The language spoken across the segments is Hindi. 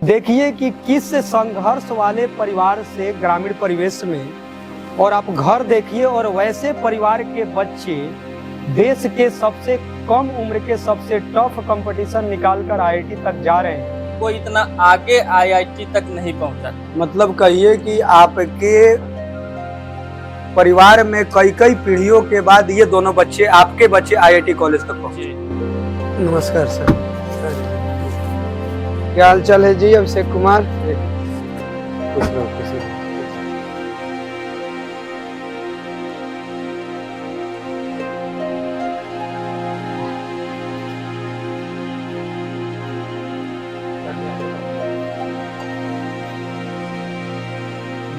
देखिए कि किस संघर्ष वाले परिवार से ग्रामीण परिवेश में, और आप घर देखिए और वैसे परिवार के बच्चे देश के सबसे कम उम्र के सबसे टफ कंपटीशन निकालकर आईआईटी तक जा रहे हैं। वो इतना आगे आईआईटी तक नहीं पहुंचा। मतलब कहिए कि आपके परिवार में कई कई पीढ़ियों के बाद ये दोनों बच्चे, आपके बच्चे आईआईटी कॉलेज तक पहुंचे। नमस्कार सर, क्या हाल चाल है जी? अभिषेक कुमार।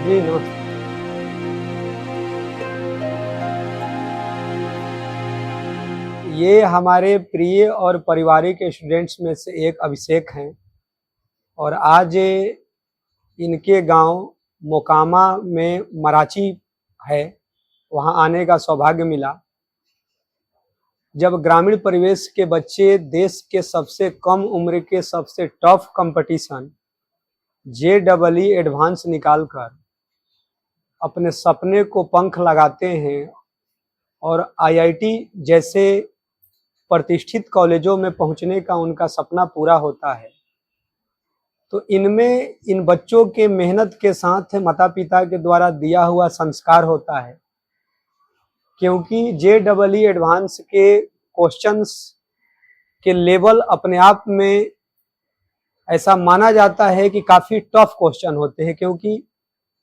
जी नमस्ते। ये हमारे प्रिय और पारिवारिक स्टूडेंट्स में से एक अभिषेक हैं और आज इनके गांव मोकामा में मराची है, वहां आने का सौभाग्य मिला। जब ग्रामीण परिवेश के बच्चे देश के सबसे कम उम्र के सबसे टफ कंपटीशन JEE एडवांस निकालकर अपने सपने को पंख लगाते हैं और आईआईटी जैसे प्रतिष्ठित कॉलेजों में पहुंचने का उनका सपना पूरा होता है, तो इनमें इन बच्चों के मेहनत के साथ माता पिता के द्वारा दिया हुआ संस्कार होता है। क्योंकि JEE एडवांस के क्वेश्चंस के लेवल अपने आप में ऐसा माना जाता है कि काफी टफ क्वेश्चन होते हैं, क्योंकि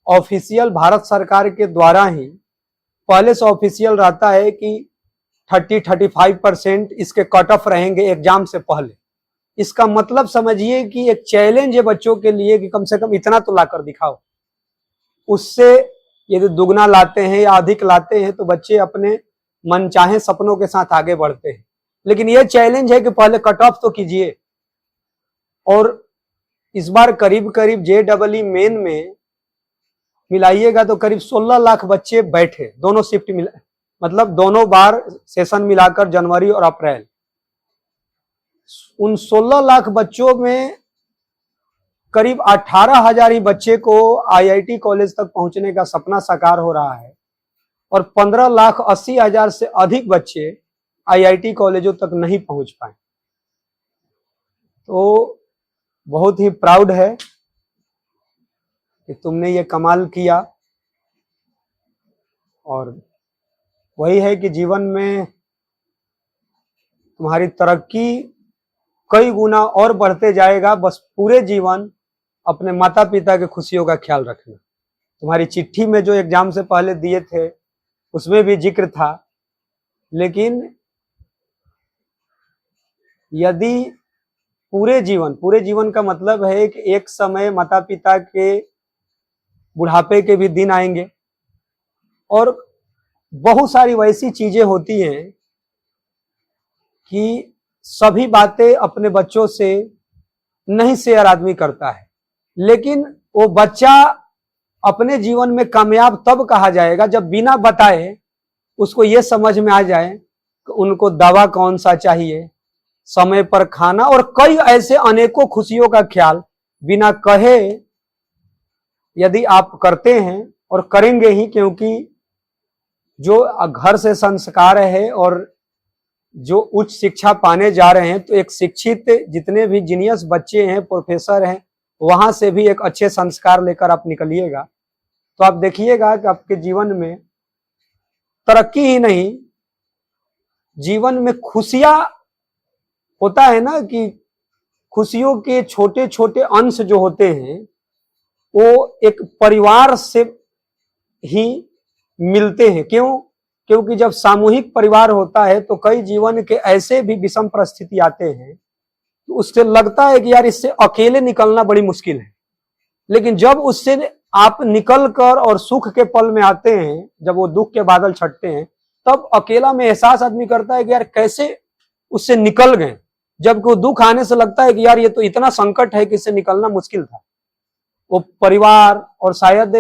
ऑफिशियल भारत सरकार के द्वारा ही पहले से ऑफिशियल रहता है कि 30-35% इसके कट ऑफ रहेंगे एग्जाम से पहले। इसका मतलब समझिए कि एक चैलेंज है बच्चों के लिए कि कम से कम इतना तो लाकर दिखाओ। उससे यदि दुगना लाते हैं या अधिक लाते हैं तो बच्चे अपने मनचाहे सपनों के साथ आगे बढ़ते हैं। लेकिन यह चैलेंज है कि पहले कट ऑफ तो कीजिए। और इस बार करीब करीब JEE मेन में मिलाइएगा तो करीब 16 लाख बच्चे बैठे, दोनों शिफ्ट मिला, मतलब दोनों बार सेशन मिलाकर जनवरी और अप्रैल। उन 16 लाख बच्चों में करीब 18,000 ही बच्चे को आईआईटी कॉलेज तक पहुंचने का सपना साकार हो रहा है और 15,80,000 से अधिक बच्चे आईआईटी कॉलेजों तक नहीं पहुंच पाए। तो बहुत ही प्राउड है कि तुमने ये कमाल किया। और वही है कि जीवन में तुम्हारी तरक्की कई गुना और बढ़ते जाएगा। बस पूरे जीवन अपने माता पिता के खुशियों का ख्याल रखना। तुम्हारी चिट्ठी में जो एग्जाम से पहले दिए थे उसमें भी जिक्र था, लेकिन यदि पूरे जीवन का मतलब है कि एक समय माता पिता के बुढ़ापे के भी दिन आएंगे और बहुत सारी वैसी चीजें होती हैं कि सभी बातें अपने बच्चों से नहीं शेयर आदमी करता है, लेकिन वो बच्चा अपने जीवन में कामयाब तब कहा जाएगा जब बिना बताए उसको ये समझ में आ जाए कि उनको दवा कौन सा चाहिए, समय पर खाना और कई ऐसे अनेकों खुशियों का ख्याल बिना कहे यदि आप करते हैं और करेंगे ही, क्योंकि जो घर से संस्कार है और जो उच्च शिक्षा पाने जा रहे हैं, तो एक शिक्षित जितने भी जीनियस बच्चे हैं, प्रोफेसर हैं, वहां से भी एक अच्छे संस्कार लेकर आप निकलिएगा तो आप देखिएगा कि आपके जीवन में तरक्की ही नहीं, जीवन में खुशियां होता है ना, कि खुशियों के छोटे छोटे अंश जो होते हैं वो एक परिवार से ही मिलते हैं। क्यों? क्योंकि जब सामूहिक परिवार होता है तो कई जीवन के ऐसे भी विषम परिस्थिति आते हैं तो उससे लगता है कि यार इससे अकेले निकलना बड़ी मुश्किल है, लेकिन जब उससे आप निकल कर और सुख के पल में आते हैं, जब वो दुख के बादल छटते हैं, तब अकेला में एहसास आदमी करता है कि यार कैसे उससे निकल गए। जबकि वो दुख आने से लगता है कि यार ये तो इतना संकट है कि इससे निकलना मुश्किल था। वो परिवार और शायद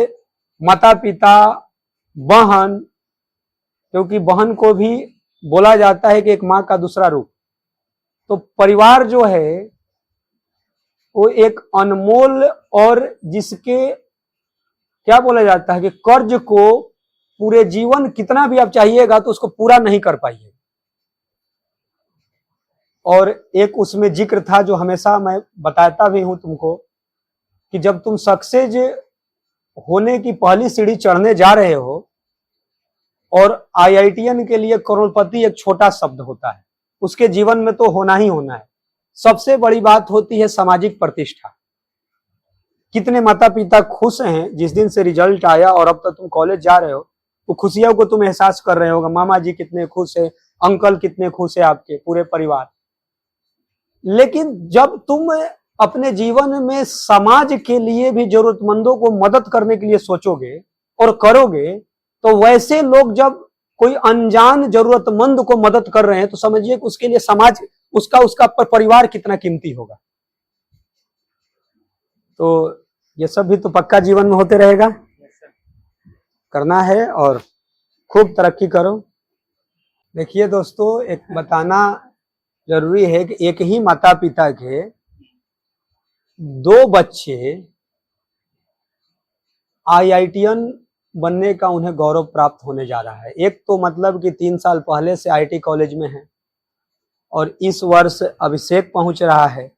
माता पिता, बहन, क्योंकि बहन को भी बोला जाता है कि एक माँ का दूसरा रूप, तो परिवार जो है वो एक अनमोल और जिसके क्या बोला जाता है कि कर्ज को पूरे जीवन कितना भी आप चाहिएगा तो उसको पूरा नहीं कर पाइए। और एक उसमें जिक्र था जो हमेशा मैं बताता भी हूं तुमको कि जब तुम सक्सेस होने की पहली सीढ़ी चढ़ने जा रहे हो और आईआईटीएन के लिए करोड़पति एक छोटा शब्द होता है, उसके जीवन में तो होना ही होना है। सबसे बड़ी बात होती है सामाजिक प्रतिष्ठा। कितने माता पिता खुश हैं जिस दिन से रिजल्ट आया और अब तक तुम कॉलेज जा रहे हो, वो खुशियों को तुम एहसास कर रहे होगा। मामा जी कितने खुश है, अंकल कितने खुश है, आपके पूरे परिवार। लेकिन जब तुम अपने जीवन में समाज के लिए भी जरूरतमंदों को मदद करने के लिए सोचोगे और करोगे, तो वैसे लोग जब कोई अनजान जरूरतमंद को मदद कर रहे हैं तो समझिए कि उसके लिए समाज, उसका परिवार कितना कीमती होगा। तो ये सब भी तो पक्का जीवन में होते रहेगा, करना है और खूब तरक्की करो। देखिए दोस्तों, एक बताना जरूरी है कि एक ही माता पिता के दो बच्चे आईआईटीएन बनने का उन्हें गौरव प्राप्त होने जा रहा है। एक तो मतलब कि 3 साल पहले से आईटी कॉलेज में है और इस वर्ष अभिषेक पहुंच रहा है।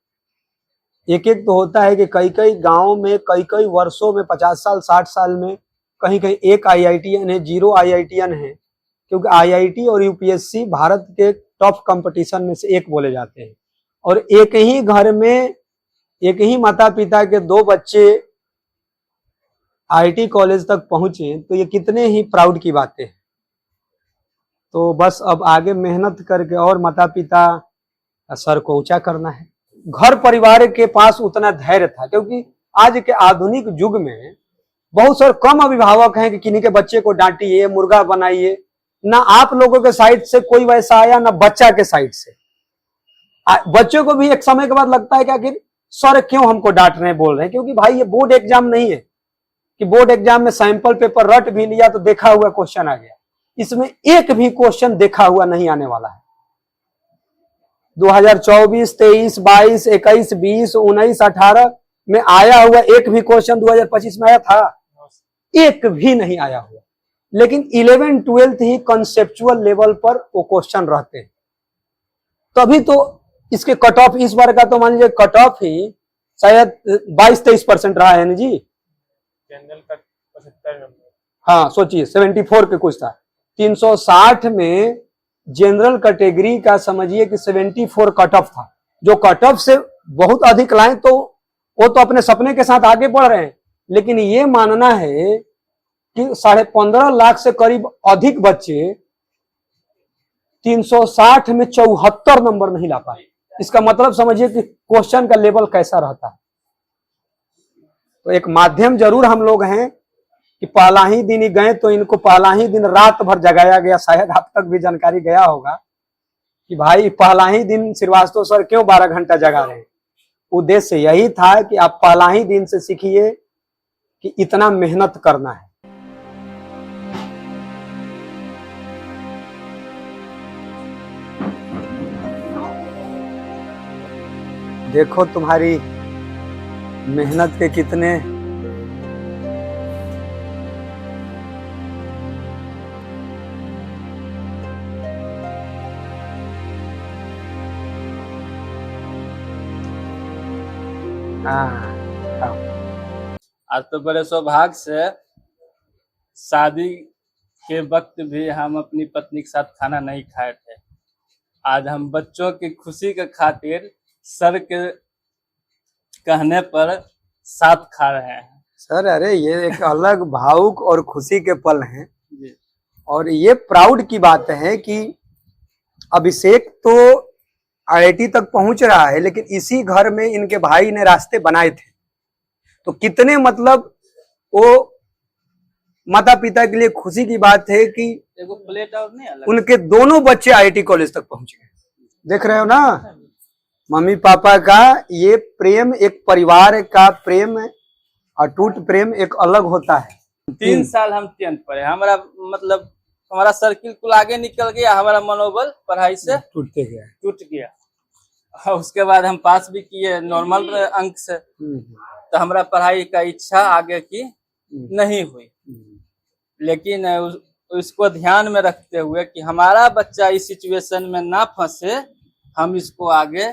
एक एक तो होता है कि कई कई गांवों में कई कई वर्षों में 50 साल 60 साल में कहीं कहीं एक आईआईटीएन है, 0 आईआईटीएन है, क्योंकि आईआईटी और यूपीएससी भारत के टफ कंपटीशन में से एक बोले जाते हैं। और एक ही घर में एक ही माता पिता के दो बच्चे आईटी कॉलेज तक पहुंचे तो ये कितने ही प्राउड की बातें हैं। तो बस अब आगे मेहनत करके और माता पिता सर को ऊंचा करना है। घर परिवार के पास उतना धैर्य था, क्योंकि आज के आधुनिक युग में बहुत सारे कम अभिभावक हैं कि किन्हीं के बच्चे को डांटिए, मुर्गा बनाइए। ना आप लोगों के साइड से कोई वैसा आया, ना बच्चा के साइड से। बच्चों को भी एक समय के बाद लगता है कि आखिर सर क्यों हमको डांट रहे हैं, बोल रहे हैं, क्योंकि भाई ये बोर्ड एग्जाम नहीं है कि बोर्ड एग्जाम में सैंपल पेपर रट भी लिया तो देखा हुआ क्वेश्चन आ गया। इसमें एक भी क्वेश्चन देखा हुआ नहीं आने वाला है। 2024, 23, 22, 21, 20, 19, 18 में आया हुआ एक भी क्वेश्चन 2025 में आया था? एक भी नहीं आया हुआ। लेकिन 11, 12 ही कंसेप्चुअल लेवल पर वो क्वेश्चन रहते हैं। तभी तो इसके कट ऑफ इस बार का तो मान लीजिए कट ऑफ ही शायद 22-23% रहा है ना जी। जनरल का 75 नंबर, हाँ सोचिए 74 के कुछ था। 360 में जनरल कैटेगरी का समझिए कि 74 कट ऑफ था। जो कट ऑफ से बहुत अधिक लाए तो वो तो अपने सपने के साथ आगे बढ़ रहे हैं। लेकिन ये मानना है कि 15.5 लाख से करीब अधिक बच्चे 360 में 74 नंबर नहीं ला पाए। इसका मतलब समझिए कि क्वेश्चन का लेवल कैसा रहता है। तो एक माध्यम जरूर हम लोग हैं कि पहला ही दिन ही गए तो इनको पहला ही दिन रात भर जगाया गया। शायद आप तक भी जानकारी गया होगा कि भाई पहला ही दिन श्रीवास्तव सर क्यों 12 घंटा जगा रहे हैं। उद्देश्य यही था कि आप पहला ही दिन से सीखिए कि इतना मेहनत करना है। देखो तुम्हारी मेहनत के कितने आज तो बड़े सौभाग्य से शादी के वक्त भी हम अपनी पत्नी के साथ खाना नहीं खाए थे। आज हम बच्चों की खुशी के खातिर सर के कहने पर साथ खा रहे हैं। सर अरे ये एक अलग भावुक और खुशी के पल हैं जी। और ये प्राउड की बात है कि अभिषेक तो आईआईटी तक पहुंच रहा है, लेकिन इसी घर में इनके भाई ने रास्ते बनाए थे। तो कितने मतलब वो माता पिता के लिए खुशी की बात है कि एगो प्लेट और नहीं अलग, उनके दोनों बच्चे आईआईटी कॉलेज तक पहुंच गए। देख रहे हो ना, मम्मी पापा का ये प्रेम, एक परिवार का प्रेम, अटूट प्रेम एक अलग होता है। 3 साल हम 10th पढ़े, हमारा मतलब हमारा सर्किल कुल आगे निकल गया, हमारा मनोबल पढ़ाई से टूटते गया। टूट गया। और उसके बाद हम पास भी किए नॉर्मल अंक से। हम्म, तो हमारा पढ़ाई का इच्छा आगे की नहीं हुई। लेकिन उसको ध्यान में रखते हुए कि हमारा बच्चा इस सिचुएशन में ना फंसे, हम इसको आगे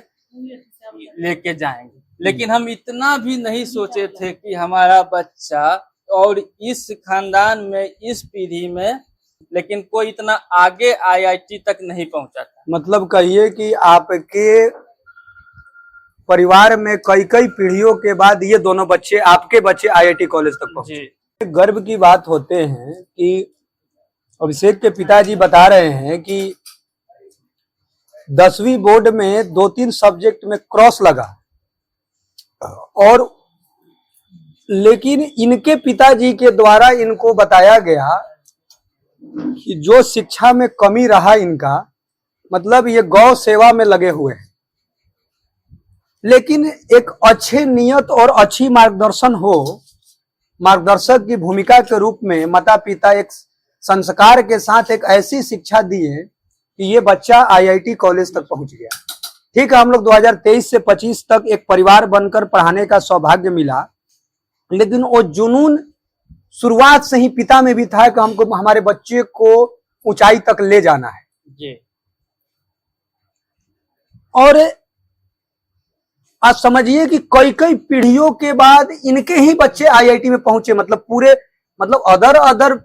लेके जाएंगे। लेकिन हम इतना भी नहीं सोचे थे कि हमारा बच्चा और इस खानदान में, इस पीढ़ी में, लेकिन कोई इतना आगे आईआईटी तक नहीं पहुंचा था। मतलब कहिए कि आपके परिवार में कई कई पीढ़ियों के बाद ये दोनों बच्चे, आपके बच्चे आईआईटी कॉलेज तक पहुंचे। जी। गर्व की बात होते हैं कि अभिषेक के पिताजी बता रहे हैं कि 10वीं बोर्ड में 2-3 सब्जेक्ट में क्रॉस लगा, और लेकिन इनके पिताजी के द्वारा इनको बताया गया कि जो शिक्षा में कमी रहा इनका, मतलब ये गौ सेवा में लगे हुए हैं, लेकिन एक अच्छे नियत और अच्छी मार्गदर्शन हो, मार्गदर्शक की भूमिका के रूप में माता पिता एक संस्कार के साथ एक ऐसी शिक्षा दिए कि ये बच्चा आईआईटी कॉलेज तक पहुंच गया। ठीक है, हम लोग 2023 से 25 तक एक परिवार बनकर पढ़ाने का सौभाग्य मिला, लेकिन वो जुनून शुरुआत से ही पिता में भी था कि हमको हमारे बच्चे को ऊंचाई तक ले जाना है। जी। और आप समझिए कि कई कई पीढ़ियों के बाद इनके ही बच्चे आईआईटी में पहुंचे। मतलब पूरे, मतलब अदर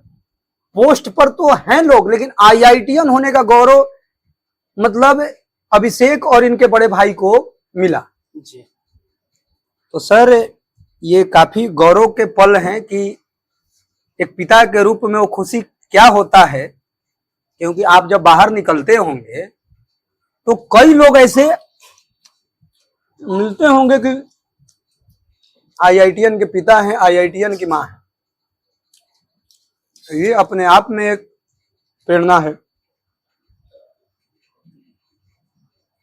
पोस्ट पर तो हैं लोग, लेकिन आईआईटीएन होने का गौरव मतलब अभिषेक और इनके बड़े भाई को मिला। जी। तो सर, ये काफी गौरव के पल हैं कि एक पिता के रूप में वो खुशी क्या होता है, क्योंकि आप जब बाहर निकलते होंगे तो कई लोग ऐसे मिलते होंगे कि आईआईटीएन के पिता हैं, आईआईटीएन की मां है। ये अपने आप में एक प्रेरणा है।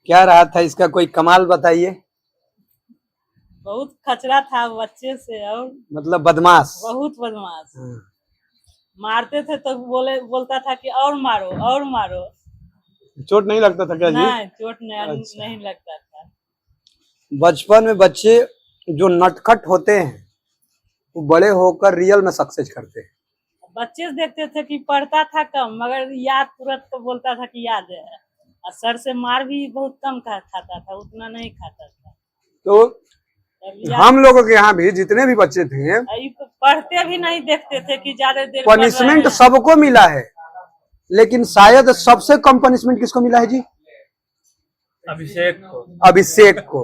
क्या रहा था इसका कोई कमाल बताइए। बहुत खचरा था बच्चे से, और मतलब बदमाश, बहुत बदमाश। मारते थे तो बोलता था कि और मारो और मारो। चोट नहीं लगता था क्या जी? नहीं, चोट नहीं, अच्छा। नहीं लगता था। बचपन में बच्चे जो नटखट होते हैं वो बड़े होकर रियल में सक्सेस करते हैं। बच्चे देखते थे कि पढ़ता था कम, मगर याद तुरंत तो बोलता था कि याद है। और सर से मार भी बहुत कम खाता था, उतना नहीं खाता था। तो हम लोगों के यहाँ भी जितने भी बच्चे थे पढ़ते भी नहीं देखते थे कि ज्यादा देर पनिशमेंट सबको मिला है, लेकिन शायद सबसे कम पनिशमेंट किसको मिला है जी? अभिषेक को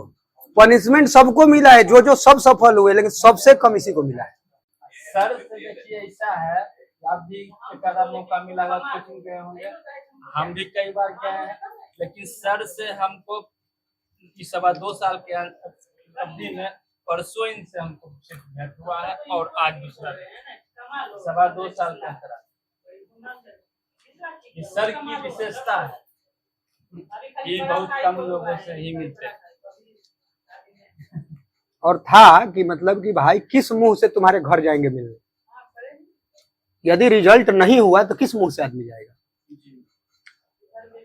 पनिशमेंट सबको मिला है, जो सब सफल हुए, लेकिन सबसे कम इसी को मिला है। सर से देखिए ऐसा है, आप भी एक आधा मौका मिला होगा, कोचिंग गए होंगे, हम भी कई बार गए हैं, लेकिन सर से हमको 2.25 साल के अवधि में परसों इनसे हमको भेंट हुआ है, और आज दूसरा 2.25 साल के अंतराल। ये सर की विशेषता है, ये बहुत कम लोगों से ही मिलते हैं। और था कि मतलब कि भाई किस मुंह से तुम्हारे घर जाएंगे मिलने, यदि रिजल्ट नहीं हुआ तो किस मुंह से आदमी जाएगा।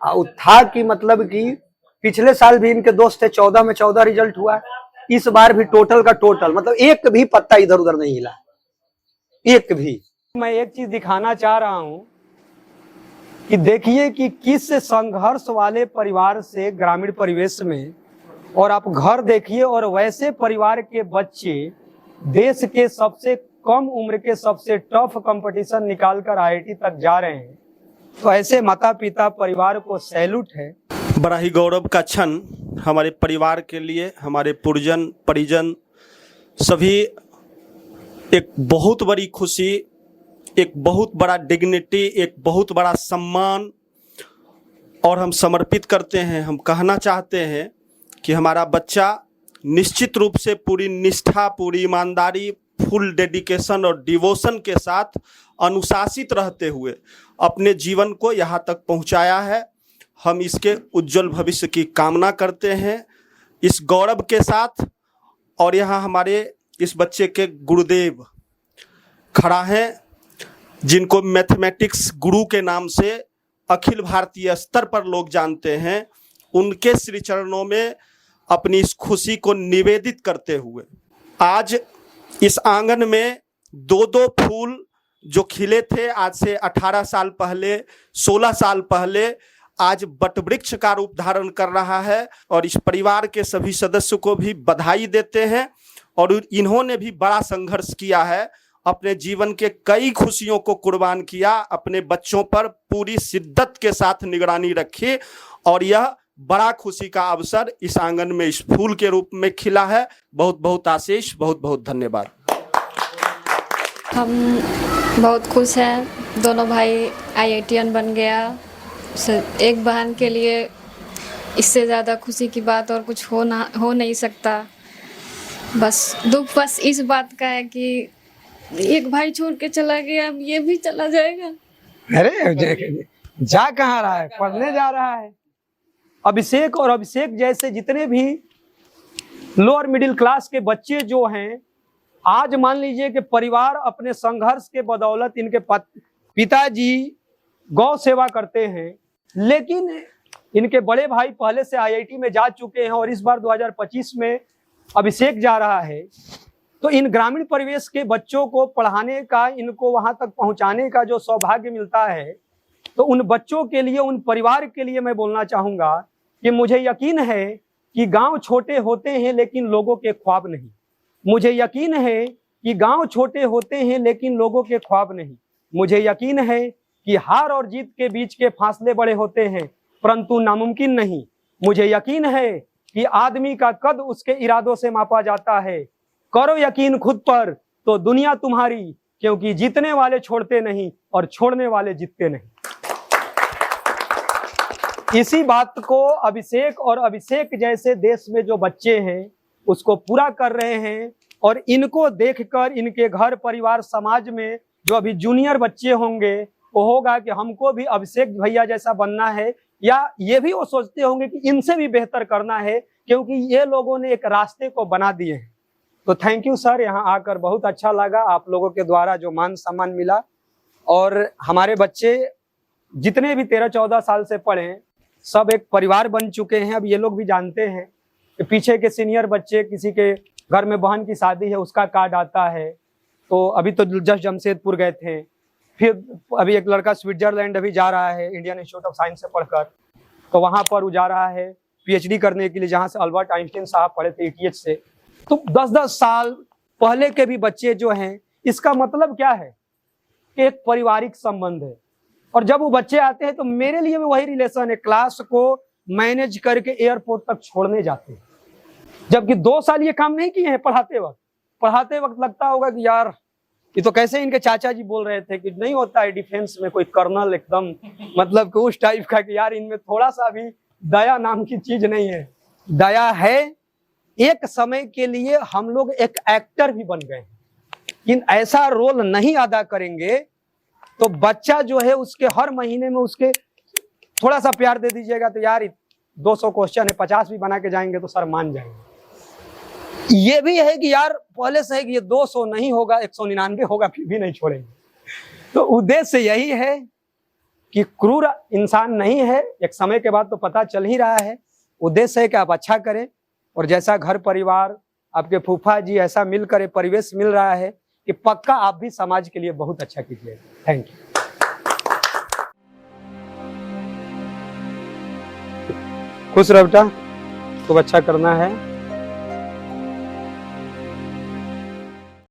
और था कि मतलब कि पिछले साल भी इनके दोस्त थे, 14 में 14 रिजल्ट हुआ, इस बार भी टोटल का टोटल, मतलब एक भी पत्ता इधर उधर नहीं हिला, एक भी। मैं एक चीज दिखाना चाह रहा हूं कि देखिए कि किस संघर्ष वाले परिवार से, ग्रामीण परिवेश में, और आप घर देखिए, और वैसे परिवार के बच्चे देश के सबसे कम उम्र के सबसे टफ कंपटीशन निकालकर आईआईटी तक जा रहे हैं। तो ऐसे माता पिता परिवार को सैल्यूट है। बड़ा ही गौरव का क्षण हमारे परिवार के लिए, हमारे परिजन सभी, एक बहुत बड़ी खुशी, एक बहुत बड़ा डिग्निटी, एक बहुत बड़ा सम्मान, और हम समर्पित करते हैं। हम कहना चाहते हैं कि हमारा बच्चा निश्चित रूप से पूरी निष्ठा, पूरी ईमानदारी, फुल डेडिकेशन और डिवोशन के साथ अनुशासित रहते हुए अपने जीवन को यहाँ तक पहुँचाया है। हम इसके उज्जवल भविष्य की कामना करते हैं इस गौरव के साथ। और यहाँ हमारे इस बच्चे के गुरुदेव खड़ा हैं, जिनको मैथमेटिक्स गुरु के नाम से अखिल भारतीय स्तर पर लोग जानते हैं। उनके श्री चरणों में अपनी इस खुशी को निवेदित करते हुए आज इस आंगन में दो दो फूल जो खिले थे आज से 18 साल पहले, 16 साल पहले, आज वटवृक्ष का रूप धारण कर रहा है। और इस परिवार के सभी सदस्यों को भी बधाई देते हैं। और इन्होंने भी बड़ा संघर्ष किया है, अपने जीवन के कई खुशियों को कुर्बान किया, अपने बच्चों पर पूरी शिद्दत के साथ निगरानी रखी और यह बड़ा खुशी का अवसर इस आंगन में इस फूल के रूप में खिला है। बहुत बहुत आशीष, बहुत बहुत धन्यवाद। हम बहुत खुश हैं, दोनों भाई IITian बन गया। एक बहन के लिए इससे ज़्यादा खुशी की बात और कुछ हो नहीं सकता। बस दुख बस इस बात का है कि एक भाई छोड़ के चला गया, अब ये भी चला जाएगा। अरे जा कहाँ रहा है, पढ़ने जा रहा है। अभिषेक और अभिषेक जैसे जितने भी लोअर मिडिल क्लास के बच्चे जो हैं, आज मान लीजिए कि परिवार अपने संघर्ष के बदौलत इनके पिताजी गौ सेवा करते हैं, लेकिन इनके बड़े भाई पहले से IIT में जा चुके हैं और इस बार 2025 में अभिषेक जा रहा है। तो इन ग्रामीण परिवेश के बच्चों को पढ़ाने का, इनको वहां तक पहुंचाने का जो सौभाग्य मिलता है, तो उन बच्चों के लिए, उन परिवार के लिए मैं बोलना चाहूँगा कि मुझे यकीन है कि गांव छोटे होते हैं लेकिन लोगों के ख्वाब नहीं। मुझे यकीन है कि गांव छोटे होते हैं लेकिन लोगों के ख्वाब नहीं। मुझे यकीन है कि हार और जीत के बीच के फासले बड़े होते हैं परंतु नामुमकिन नहीं। मुझे यकीन है कि आदमी का कद उसके इरादों से मापा जाता है। करो यकीन खुद पर तो दुनिया तुम्हारी, क्योंकि जीतने वाले छोड़ते नहीं और छोड़ने वाले जीतते नहीं। इसी बात को अभिषेक और अभिषेक जैसे देश में जो बच्चे हैं उसको पूरा कर रहे हैं। और इनको देखकर इनके घर परिवार समाज में जो अभी जूनियर बच्चे होंगे वो होगा कि हमको भी अभिषेक भैया जैसा बनना है, या ये भी वो सोचते होंगे कि इनसे भी बेहतर करना है, क्योंकि ये लोगों ने एक रास्ते को बना दिए हैं। तो थैंक यू सर, यहाँ आकर बहुत अच्छा लगा। आप लोगों के द्वारा जो मान सम्मान मिला, और हमारे बच्चे जितने भी 13-14 साल से पढ़े सब एक परिवार बन चुके हैं। अब ये लोग भी जानते हैं कि पीछे के सीनियर बच्चे, किसी के घर में बहन की शादी है उसका कार्ड आता है। तो अभी तो जस्ट जमशेदपुर गए थे, फिर अभी एक लड़का स्विट्जरलैंड अभी जा रहा है इंडियन इंस्टीट्यूट ऑफ साइंस से पढ़कर, तो वहाँ पर वो जा रहा है PhD करने के लिए, जहाँ से अल्बर्ट आइंस्टीन साहब पढ़े थे ETH से। तो 10-10 साल पहले के भी बच्चे जो हैं, इसका मतलब क्या है कि एक पारिवारिक संबंध है। और जब वो बच्चे आते हैं तो मेरे लिए भी वही रिलेशन है, क्लास को मैनेज करके एयरपोर्ट तक छोड़ने जाते हैं। जबकि 2 साल ये काम नहीं किए हैं। पढ़ाते वक्त लगता होगा कि यार ये तो कैसे इनके चाचा जी बोल रहे थे कि नहीं होता है डिफेंस में कोई कर्नल एकदम मतलब कि उस टाइप का, कि यार इनमें थोड़ा सा भी दया नाम की चीज नहीं है। दया है। एक समय के लिए हम लोग एक एक्टर भी बन गए, लेकिन ऐसा रोल नहीं अदा करेंगे तो बच्चा जो है उसके हर महीने में उसके थोड़ा सा प्यार दे दीजिएगा तो यार 200 क्वेश्चन है, 50 भी बना के जाएंगे तो सर मान जाएंगे। ये भी है कि यार पहले से है कि ये 200 नहीं होगा, 199 होगा, फिर भी नहीं छोड़ेंगे। तो उद्देश्य यही है कि क्रूर इंसान नहीं है, एक समय के बाद तो पता चल ही रहा है। उद्देश्य है कि आप अच्छा करें, और जैसा घर परिवार आपके फूफा जी ऐसा मिलकर परिवेश मिल रहा है कि पक्का आप भी समाज के लिए बहुत अच्छा कीजिए। Thank you. खुश रहो बेटा, खूब अच्छा करना है।